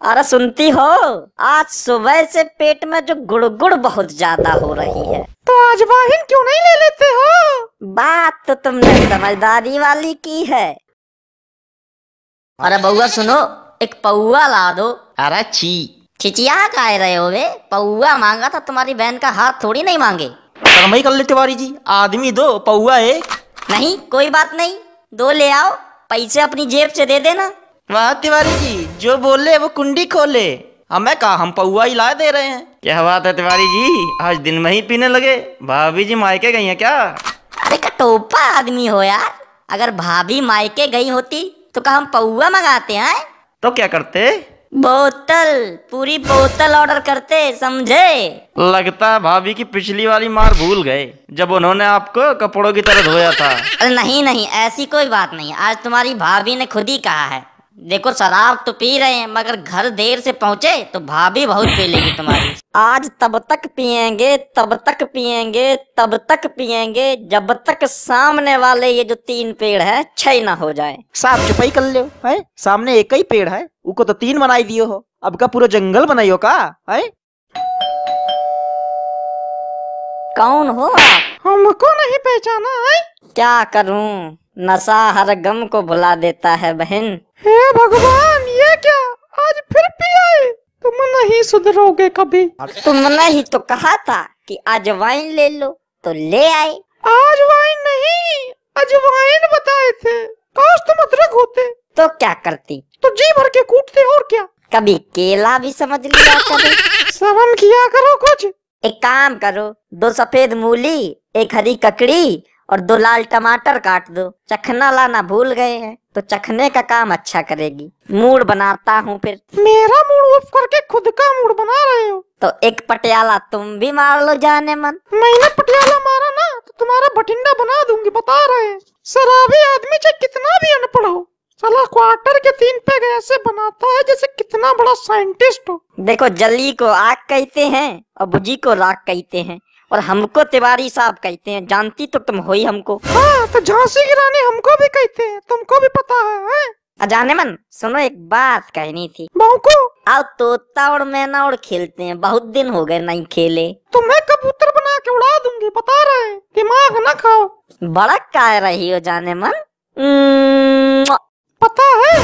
अरे सुनती हो, आज सुबह से पेट में जो गुड़गुड़ बहुत ज्यादा हो रही है। तो आज वाहिन क्यों नहीं ले लेते हो? बात तो तुमने समझदारी वाली की है। अरे बउआ सुनो, एक पौआ ला दो। अरे छी, छिचिया काहे रहे हो वे? पौआ मांगा था, तुम्हारी बहन का हाथ थोड़ी नहीं मांगे। शर्माई कर ले तिवारी जी, आदमी दो पौआ एक। नहीं कोई बात नहीं, दो ले आओ, पैसे अपनी जेब से दे देना। वाह तिवारी जी, जो बोले वो कुंडी खोले। हमें कहा हम पौआ ही ला दे रहे हैं। क्या बात है तिवारी जी, आज दिन में ही पीने लगे? भाभी जी मायके गई हैं क्या? अरे कटोपा आदमी हो यार, अगर भाभी मायके गई होती तो क्या हम पौआ मंगाते हैं? तो क्या करते? बोतल, पूरी बोतल ऑर्डर करते, समझे? लगता है भाभी की पिछली वाली मार भूल गए, जब उन्होंने आपको कपड़ों की तरह धोया था। अरे नहीं नहीं, ऐसी कोई बात नहीं। आज तुम्हारी भाभी ने खुद ही कहा है, देखो शराब तो पी रहे हैं मगर घर देर से पहुंचे तो भाभी बहुत पी लेगी तुम्हारी। आज तब तक पिएंगे, तब तक पिएंगे, तब तक पिएंगे जब तक सामने वाले ये जो 3 पेड़ है 6 ना हो जाए। साफ चुपाई कर लो है, सामने एक ही पेड़ है, उको तो 3 बनाई दियो हो, अब का पूरा जंगल बनाइयो का है? कौन हो आप? हमको नहीं पहचाना है? क्या करूं, नशा हर गम को भुला देता है बहन। हे भगवान, ये क्या आज फिर पिए? तुम नहीं सुधरोगे कभी। तुमने ही तो कहा था कि अजवाइन ले लो, तो ले आए। आज वाइन नहीं, अजवाइन बताए थे। काश तुम अदरक होते तो क्या करती? तो जी भर के कूटते, और क्या। कभी केला भी समझ लिया करो। शर्म किया करो कुछ। एक काम करो, 2 सफेद मूली, 1 हरी ककड़ी और 2 लाल टमाटर काट दो। चखना लाना भूल गए हैं, तो चखने का काम अच्छा करेगी। मूड बनाता हूँ फिर। मेरा मूड ऑफ करके खुद का मूड बना रहे हो। तो एक पटियाला तुम भी मार लो जाने मन। मैंने पटियाला मारा ना तो तुम्हारा बठिंडा बना दूंगी, बता रहे हैं। शराबी आदमी चाहे कितना भी अनपढ़ हो, साला क्वार्टर के 3 पैग ऐसे बनाता है जैसे कितना बड़ा साइंटिस्ट हो। देखो, जली को आग कहते हैं और बुझी को राख कहते हैं, और हमको तिवारी साहब कहते हैं। जानती तो तुम हो ही हमको। हाँ, तो झांसी की रानी हमको भी कहते हैं, तुमको भी पता है? अजाने मन सुनो, एक बात कहनी थी। बहू को आओ तोता और मैना और खेलते हैं, बहुत दिन हो गए नहीं खेले। तुम्हें कबूतर बना के उड़ा दूंगी, बता रहे हैं। दिमाग न खाओ। बड़क काय रही हो जाने मन। पता है,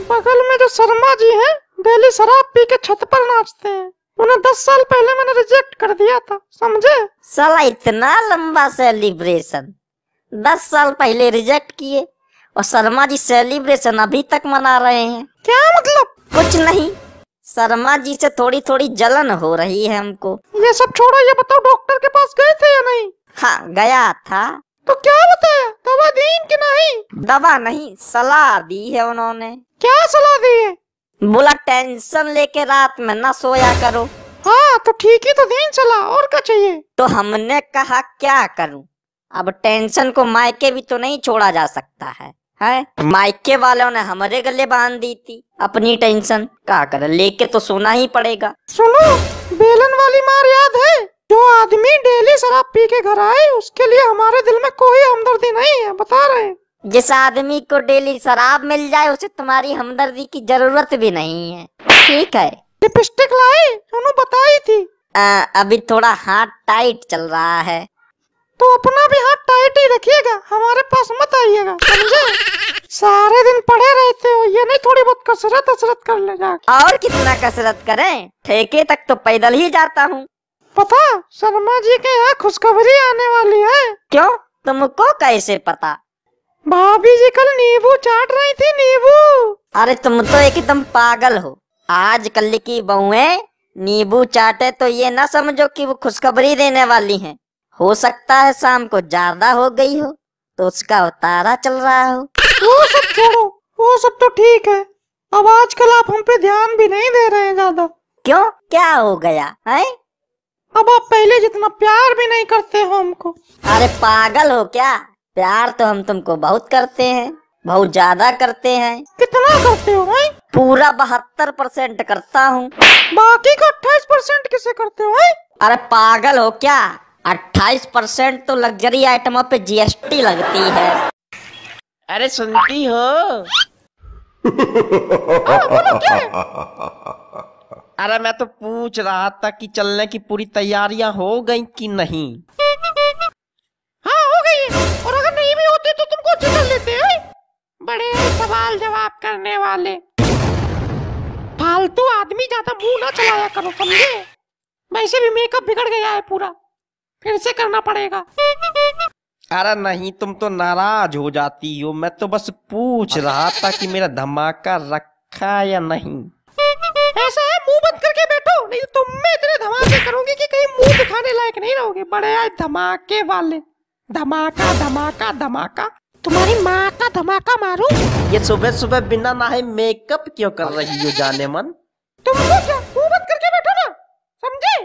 बगल में जो शर्मा जी हैं, डेली शराब पी के छत पर नाचते हैं। उन्हें 10 साल पहले मैंने रिजेक्ट कर दिया था, समझे? साला इतना लंबा सेलिब्रेशन 10 साल पहले रिजेक्ट किए, और शर्मा जी सेलिब्रेशन अभी तक मना रहे हैं। क्या मतलब? कुछ नहीं, शर्मा जी से थोड़ी थोड़ी जलन हो रही है हमको। ये सब छोड़ो, ये बताओ डॉक्टर के पास गए थे या नहीं? हाँ गया था। तो क्या बताया? दवा दी कि नहीं? दवा नहीं, सलाह दी है उन्होंने। क्या सलाह दी है? बोला टेंशन लेके रात में ना सोया करो। हाँ तो ठीक ही तो दी सलाह, और क्या चाहिए? तो हमने कहा क्या करूं, अब टेंशन को मायके भी तो नहीं छोड़ा जा सकता है। मायके वालों ने हमारे गले बांध दी थी अपनी टेंशन, क्या कर, लेके तो सोना ही पड़ेगा। सुनो, बेलन वाली मार याद है? जो आदमी डेली शराब पी के घर आए, उसके लिए हमारे दिल में कोई हमदर्दी नहीं है, बता रहे हैं। जिस आदमी को डेली शराब मिल जाए उसे तुम्हारी हमदर्दी की जरूरत भी नहीं है। ठीक है, लिपस्टिक लाए, उन्होंने बताई थी। अभी थोड़ा हाथ टाइट चल रहा है। तो अपना भी हाथ टाइट ही रखिएगा, हमारे पास मत आइएगा, समझे? सारे दिन पड़े रहते हो, ये नहीं थोड़ी बहुत कसरत कर ले जा। और कितना कसरत करें, ठेके तक तो पैदल ही जाता हूँ। पता, शर्मा जी के यहाँ खुशखबरी आने वाली है। क्यों, तुमको कैसे पता? भाभी जी कल नींबू चाट रही थी, नींबू। अरे तुम तो एकदम पागल हो। आजकल की बहुएं नींबू चाटे तो ये ना समझो कि वो खुशखबरी देने वाली हैं। हो सकता है शाम को ज्यादा हो गई हो तो उसका उतारा चल रहा हो। वो सब छोड़ो, वो सब तो ठीक है। अब आजकल आप हम पे ध्यान भी नहीं दे रहे हैं ज्यादा। क्यों, क्या हो गया है? अब आप पहले जितना प्यार भी नहीं करते हो हमको। अरे पागल हो क्या, प्यार तो हम तुमको बहुत करते हैं, बहुत ज्यादा करते हैं। कितना करते हो भाई? पूरा 72% करता हूँ। बाकी का 28% किसे करते हो? अरे पागल हो क्या, 28% तो लग्जरी आइटमों पे जीएसटी लगती है। अरे सुनती हो? बोलो क्या है? अरे मैं तो पूछ रहा था कि चलने की पूरी तैयारियां हो गई कि नहीं। हाँ हो गई है, और अगर नहीं भी होती तो तुमको चिकन लेते हैं। बड़े सवाल जवाब करने वाले, फालतू आदमी ज्यादा मुंह ना चलाया करो, समझे? वैसे भी मेकअप बिगड़ गया है पूरा, फिर से करना पड़ेगा। अरे नहीं, तुम तो नाराज हो जाती हो। मैं तो बस पूछ रहा था कि मेरा धमाका रखा या नहीं। ऐसा है, मुंह बंद करके बैठो, नहीं तो तुम में इतने धमाके करोगे कि कहीं मुंह दिखाने लायक नहीं रहोगे। बड़े आए धमाके वाले, धमाका धमाका धमाका। तुम्हारी माँ का धमाका मारूं? ये सुबह सुबह बिना नहाए मेकअप क्यों कर रही हो जाने मन? तुमको क्या, मुंह बंद करके बैठो ना, समझे?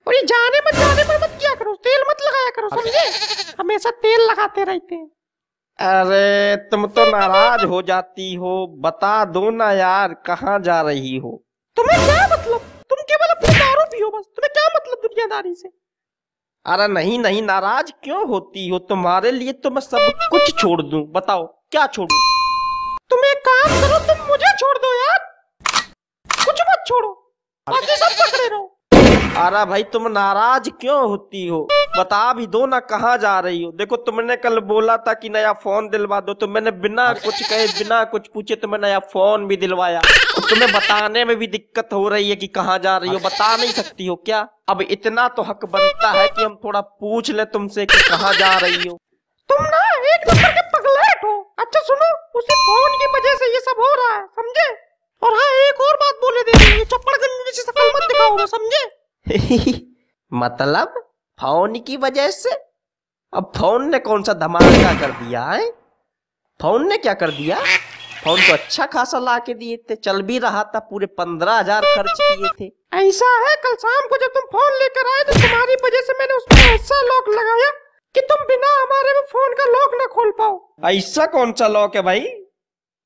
और ये जाने पर मत किया करो, तेल मत लगाया करो, समझे? हमेशा तेल लगाते रहते हैं। अरे तुम तो नाराज हो जाती हो, बता दो ना यार, कहाँ जा रही हो? तुम्हें क्या मतलब? तुम केवल अपनी दारू पियो बस, तुम्हें क्या मतलब दुनियादारी से? अरे नहीं नहीं, नाराज क्यों होती हो? तुम्हारे लिए तो मैं सब कुछ छोड़ दूं, बताओ क्या छोड़ूं? तुम एक काम करो, तुम मुझे छोड़ दो यार, कुछ मत छोड़ो, बाकी सब पकड़े रहो। अरे भाई तुम नाराज क्यों होती हो? बता भी दो ना, कहाँ जा रही हो? देखो तुमने कल बोला था कि नया फोन दिलवा दो, तो मैंने बिना कुछ कहे बिना कुछ पूछे तुम्हें नया फोन भी दिलवाया। और तुम्हें बताने में भी दिक्कत हो रही है कि कहाँ जा रही हो, बता नहीं सकती हो क्या? अब इतना तो हक बनता है कि हम थोड़ा पूछ ले तुमसे कि कहाँ जा रही हो। तुम ना एक नंबर के पगलेट हो। अच्छा सुनो, उसी फोन की वजह से ये सब हो रहा है, समझे? और हाँ, एक और बात बोले दे रही है, चप्पड़गंज जैसी शक्ल मत दिखाओ, समझे? मतलब फोन की वजह से? अब फोन ने कौन सा धमाका कर दिया है? फोन ने क्या कर दिया? फोन तो अच्छा खासा ला के दिए थे, चल भी रहा था, पूरे 15,000 खर्च किए थे। ऐसा है, कल शाम को जब तुम फोन लेकर आए तो तुम्हारी वजह से मैंने उसमें ऐसा लॉक लगाया कि तुम बिना हमारे में फोन का लॉक ना खोल पाओ। ऐसा कौन सा लॉक है भाई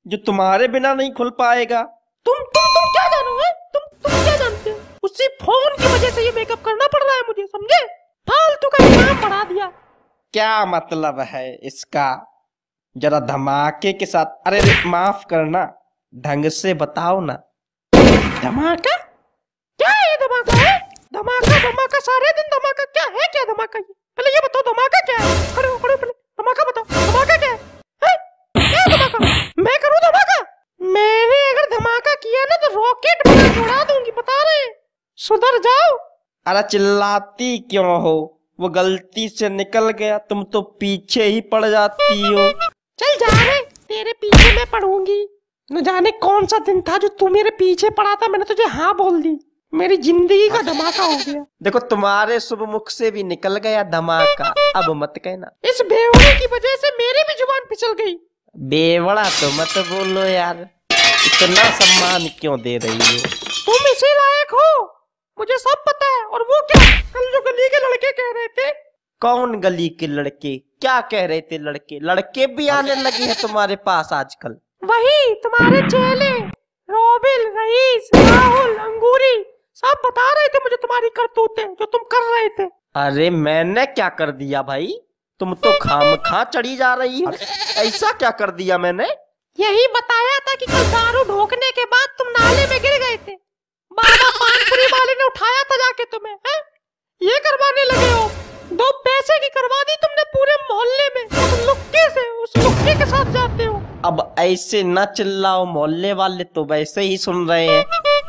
जो तुम्हारे बिना नहीं खुल पाएगा? तुम क्या जानो है? तुम क्या जानते हो? उसी फोन की वजह से ये मेकअप करना पड़ रहा है मुझे, समझे? फालतू का काम बढ़ा दिया। क्या मतलब है इसका? जरा धमाके के साथ, अरे माफ करना, ढंग से बताओ ना। धमाका? क्या है ये धमाका है? धमाका धमाका सारे दिन धमाका, क्या है? क्या धमाका ये? पहले ये बताओ धमाका क्या है? खड़े हो पहले धमाका बताओ, धमाका क्या है? क्या धमाका? मैं करूँ धमाका? मैंने अगर धमाका किया ना तो रॉकेट बना के उड़ा दूंगी, बता रहे। सुधर जाओ। अरे चिल्लाती क्यों हो? वो गलती से निकल गया, तुम तो पीछे ही पड़ जाती हो। चल जा रे, तेरे पीछे मैं पड़ूंगी। न जाने कौन सा दिन था जो तू मेरे पीछे पड़ा था, मैंने तुझे हाँ बोल दी, मेरी जिंदगी का धमाका हो गया। देखो तुम्हारे शुभ मुख से भी निकल गया धमाका, अब मत कहना। इस बेवड़े की वजह से मेरी भी जुबान फिसल गई। बेवड़ा तो मत बोलो यार, इतना सम्मान क्यों दे रही हो? तुम इसी लायक हो, मुझे सब पता है। और वो क्या, कल जो गली के लड़के कह रहे थे? कौन गली के लड़के? क्या कह रहे थे लड़के? लड़के भी आने लगे हैं तुम्हारे पास आजकल? वही तुम्हारे चेले, रोबिल, रईस, राहुल, अंगूरी, सब बता रहे थे मुझे तुम्हारी करतूतें जो तुम कर रहे थे। अरे मैंने क्या कर दिया भाई? तुम तो खामखा चढ़ी जा रही हो। ऐसा क्या कर दिया मैंने? यही बताया था कि कल दारू ढोकने के बाद तुम नाले में गिर गए थे, बाबा पानपुरी वाले ने उठाया था जाके तुम्हें, हैं? ये करवाने लगे हो। 2 पैसे की करवा दी तुमने पूरे मोहल्ले में, उस लुक्के से, उस लुक्के के साथ जाते हो। अब ऐसे न चिल्लाओ, मोहल्ले वाले तो वैसे ही सुन रहे हैं।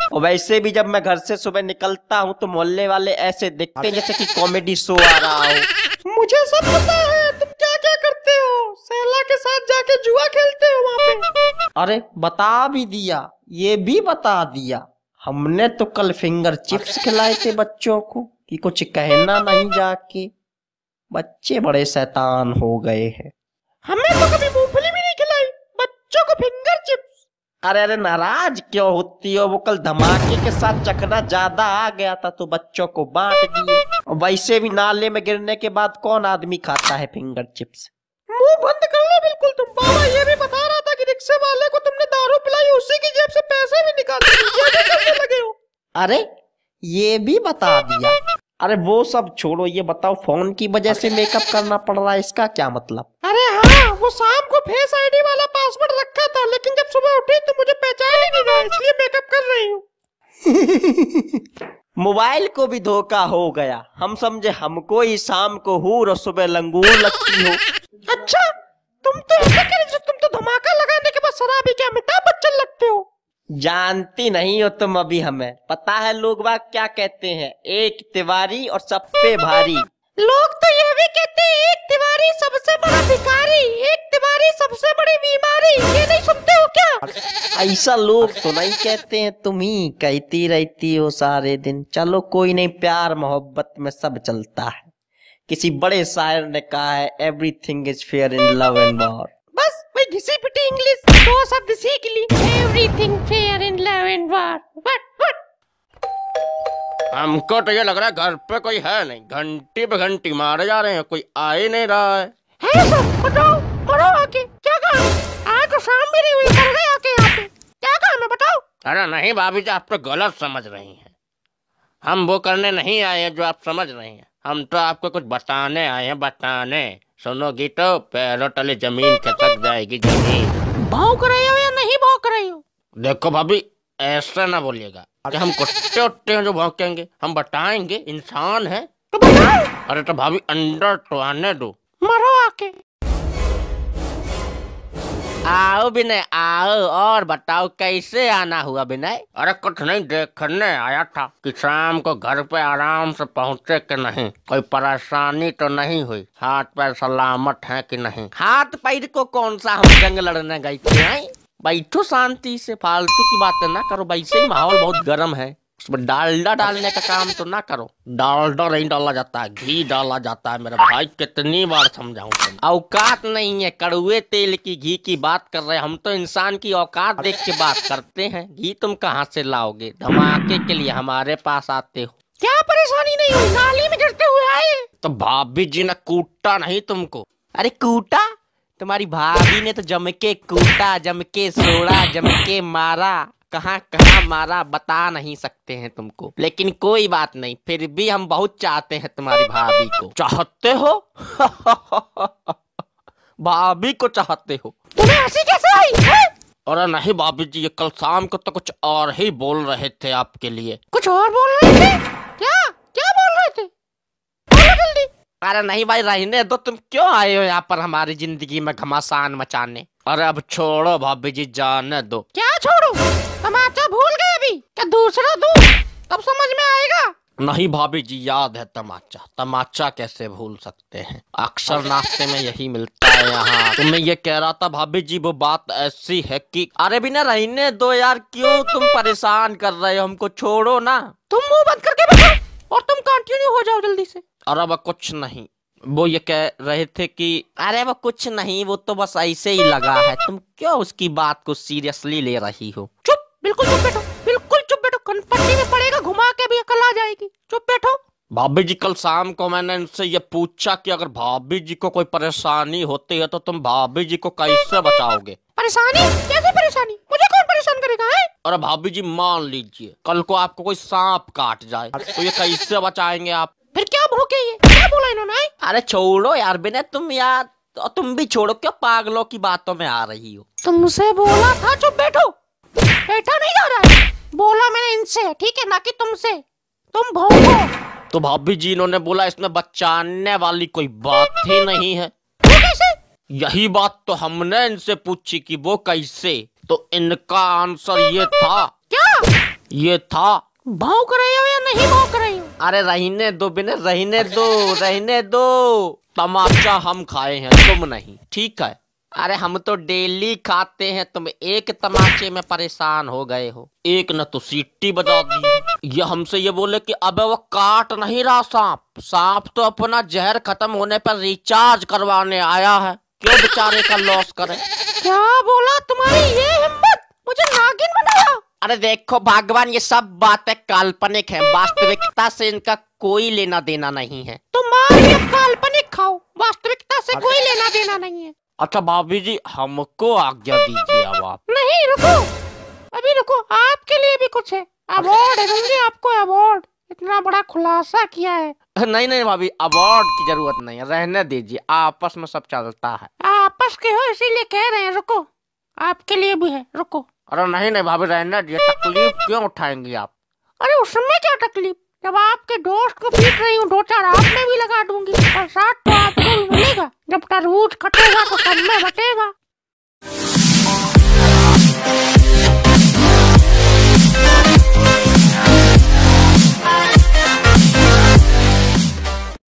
और वैसे भी जब मैं घर से सुबह निकलता हूँ तो मोहल्ले वाले ऐसे दिखते हैं जैसे कि कॉमेडी शो आ रहा हो। मुझे सब पता है तुम क्या क्या करते हो। सैला के साथ जाके जुआ खेलते हो वहाँ पे। अरे बता भी दिया, ये भी बता दिया। हमने तो कल फिंगर चिप्स खिलाए थे बच्चों को कि कुछ कहना नहीं जाके। बच्चे बड़े शैतान हो गए हैं। हमें तो कभी मूंगफली भी नहीं खिलाई, बच्चों को फिंगर चिप्स। अरे नाराज क्यों होती हो? वो कल धमाके के साथ चखना ज्यादा आ गया था तो बच्चों को बांट दिए। और वैसे भी नाले में गिरने के बाद कौन आदमी खाता है फिंगर चिप्स? मुंह बंद कर लो बिल्कुल तुम। बाबा ये भी बता रहा था कि रिक्शे वाले को तुमने दारू पिलाई, उसी की जेब से पैसे भी निकाले, ये भी करने लगे हो। अरे ये भी बता दिया। अरे वो सब छोड़ो, ये बताओ फोन की वजह से मेकअप करना पड़ रहा है, इसका क्या मतलब? अरे हाँ, वो शाम को फेस आईडी वाला पासवर्ड रखा था, लेकिन जब सुबह उठी तो मुझे पहचान ही नहीं रहा, इसलिए मेकअप कर रही हूँ। मोबाइल को भी धोखा हो गया, हम समझे हमको ही शाम को हूर और सुबह लंगूर लगती हो। अच्छा, तुम तो ऐसे कह रहे, तुम तो धमाका लगाने के बाद शराबी के अमिताभ बच्चन लगते हो। जानती नहीं हो तुम अभी हमें। पता है लोग बाग क्या कहते हैं, एक तिवारी और सब पे भारी। लोग तो ये भी कहते हैं एक तिवारी सबसे बड़ा भिखारी, एक तिवारी सबसे बड़ी बीमारी। ये नहीं सुनते हो क्या? ऐसा लोग तो नहीं कहते हैं, तुम ही कहती रहती हो सारे दिन। चलो कोई नहीं, प्यार मोहब्बत में सब चलता है। किसी बड़े शायर ने कहा है, everything is fair in love and war. बस वही घिसी पिटी इंग्लिश दो शब्द सीख ली। Everything fair in love and war. What? हमको तो ये लग रहा है घर पे कोई है नहीं, घंटी पे घंटी मारे जा रहे हैं, कोई आ ही नहीं रहा है। सर, बताओ, मरो आके। क्या काम है? आज तो शाम भी नहीं हुई, मर गए आके यहाँ पे। क्या काम है बताओ? अरे नहीं भाभी जी, आप तो गलत समझ रही हैं। हम वो करने नहीं आए हैं जो आप समझ रही हैं। हम तो आपको कुछ बताने आए हैं, बताने। सुनोगी तो पैरों तले जमीन खिसक जाएगी जमीन। भौंक रहे हो या नहीं भौंक रहे हो? देखो भाभी, ऐसा ना बोलिएगा कि हम कुत्ते उट्टे हैं जो भौंकेंगे। हम बताएंगे, इंसान है। तो बताओ। अरे तो भाभी अंदर तो आने दो। मरो आके। आओ विनय आओ, और बताओ कैसे आना हुआ विनय? अरे कुछ नहीं, देखने आया था कि शाम को घर पे आराम से पहुँचे कि नहीं, कोई परेशानी तो नहीं हुई, हाथ पैर सलामत है कि नहीं। हाथ पैर को कौन सा हम जंग लड़ने गए थे? बैठो शांति से, फालतू की बातें ना करो। वैसे ही माहौल बहुत गर्म है, उसमें डालडा डालने का काम तो ना करो। डालडा नहीं डाला जाता है, घी डाला जाता है। मेरा भाई कितनी बार समझाऊं तुम। औकात नहीं है, कड़वे तेल की घी की बात कर रहे हैं हम तो। इंसान की औकात देख के बात करते हैं। घी तुम कहाँ से लाओगे? धमाके के लिए हमारे पास आते हो। क्या परेशानी नहीं हुई? नाली में गिरते हुए आए। तो भाभी जी ने कूटा नहीं तुमको? अरे कूटा? तुम्हारी भाभी ने तो जम के कूटा, जम के सोड़ा, जम के मारा। कहाँ कहाँ मारा बता नहीं सकते हैं तुमको, लेकिन कोई बात नहीं, फिर भी हम बहुत चाहते हैं तुम्हारी भाभी को। चाहते हो? भाभी को चाहते हो? तुम्हें हंसी कैसे आई? अरे नहीं भाभी जी, ये कल शाम को तो कुछ और ही बोल रहे थे आपके लिए। कुछ और बोल रहे थे? क्या क्या बोल रहे थे? बोलो जल्दी। अरे नहीं भाई, रहने दो। तुम क्यों आए हो यहाँ पर हमारी जिंदगी में घमासान मचाने? अरे अब छोड़ो भाभी जी, जाने दो। क्या छोड़ो? तमाचा भूल गए अभी? क्या दूसरा दूं? तब समझ में आएगा। नहीं भाभी जी, याद है तमाचा। तमाचा कैसे भूल सकते हैं, अक्सर नाश्ते में यही मिलता है यहाँ। तो मैं ये कह रहा था भाभी जी, वो बात ऐसी है कि अरे बिना रहने दो यार, क्यों तुम परेशान कर रहे हो हमको? छोड़ो ना। तुम मुंह बंद करके बैठो और तुम कंटिन्यू हो जाओ जल्दी से। अरे वो कुछ नहीं, वो ये कह रहे थे कि अरे वो कुछ नहीं, वो तो बस ऐसे ही लगा है। तुम क्यों उसकी बात को सीरियसली ले रही हो? चुप, बिल्कुल चुप बैठो, बिल्कुल चुप बैठो। कनपट्टी में पड़ेगा, घुमा के भी अकल आ जाएगी। चुप बैठो। भाभी जी, कल शाम को मैंने इनसे ये पूछा कि अगर भाभी जी को कोई परेशानी होती है तो तुम भाभी जी को कैसे बचाओगे? परेशानी? कैसे परेशानी? मुझे कौन परेशान करेगा है? अरे भाभी जी, मान लीजिए कल को आपको कोई सांप काट जाए तो ये कैसे बचाएंगे आप? फिर क्या भूखे ये? क्या बोला इन्होंने? अरे छोड़ो यार बिना, तुम यार तो तुम भी छोड़ो, क्यों पागलों की बातों में आ रही हो? तुमसे बोला था चुप बैठो। बैठा नहीं जा रहा है। बोला मैंने इनसे, ठीक है, ना कि तुमसे। तुम भौंको। तो भाभी जी, इन्होंने बोला इसमें बचाने वाली कोई बात ही नहीं है। वो कैसे? यही बात तो हमने इनसे पूछी कि वो कैसे, तो इनका आंसर ये था। क्या? ये था। भौंक रहे हो या नहीं भौंक रहे हो? अरे रहने दो बिना, रहने दो, रहने दो। तमाचा हम खाए हैं, तुम नहीं, ठीक है? अरे हम तो डेली खाते हैं, तुम एक तमाचे में परेशान हो गए हो। एक न तो सीटी बजा दी। ये हमसे ये बोले कि अबे वो काट नहीं रहा सांप, सांप तो अपना जहर खत्म होने पर रिचार्ज करवाने आया है, क्यों बेचारे का लॉस करे। क्या बोला? तुम्हारी ये हिम्मत? मुझे नागिन बनाया? अरे देखो भगवान, ये सब बातें काल्पनिक हैं, वास्तविकता से इनका कोई लेना देना नहीं है। तुम ये काल्पनिक खाओ, वास्तविकता से कोई लेना देना नहीं है। अच्छा भाभी जी, हमको आज्ञा दीजिए अब आप। नहीं, रुको, अभी रुको, आपके लिए भी कुछ है। अवार्ड दूंगी आपको, अवार्ड। इतना बड़ा खुलासा किया है। नहीं नहीं भाभी, अवार्ड की जरूरत नहीं है, रहने दीजिए, आपस में सब चलता है। आपस के हो इसीलिए कह रहे हैं, रुको, आपके लिए भी है, रुको। अरे नहीं नहीं भाभी, रहने दीजिए, तकलीफ क्यों उठाएंगी आप? अरे उसमें क्या तकलीफ, जब आपके दोस्त को पीट रही हूँ 2-4 आप में भी लगा दूंगी, और साथ तो आपको भी मिलेगा। जब तरबूज कटेगा तो सब में बटेगा।